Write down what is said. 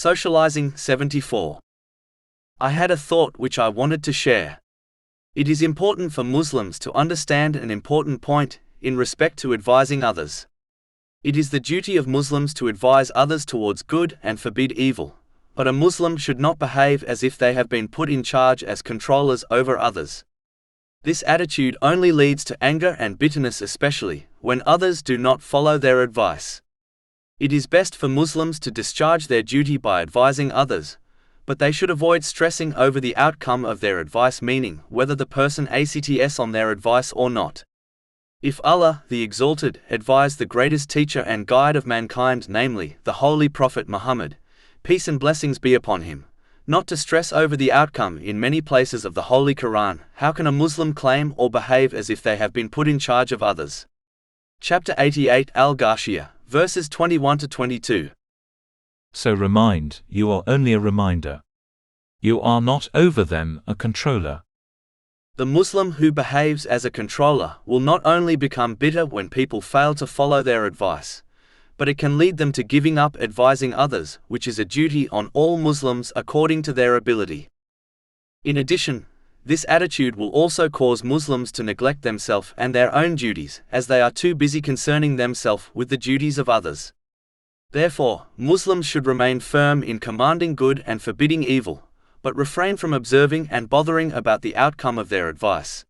Socializing 74. I had a thought which I wanted to share. It is important for Muslims to understand an important point in respect to advising others. It is the duty of Muslims to advise others towards good and forbid evil, but a Muslim should not behave as if they have been put in charge as controllers over others. This attitude only leads to anger and bitterness, especially when others do not follow their advice. It is best for Muslims to discharge their duty by advising others, but they should avoid stressing over the outcome of their advice, meaning whether the person acts on their advice or not. If Allah, the Exalted, advised the greatest teacher and guide of mankind, namely the Holy Prophet Muhammad, peace and blessings be upon him, not to stress over the outcome in many places of the Holy Quran, how can a Muslim claim or behave as if they have been put in charge of others? Chapter 88 Al-Ghashiyah, verses 21-22. So remind, you are only a reminder. You are not over them a controller. The Muslim who behaves as a controller will not only become bitter when people fail to follow their advice, but it can lead them to giving up advising others, which is a duty on all Muslims according to their ability. In addition, this attitude will also cause Muslims to neglect themselves and their own duties, as they are too busy concerning themselves with the duties of others. Therefore, Muslims should remain firm in commanding good and forbidding evil, but refrain from observing and bothering about the outcome of their advice.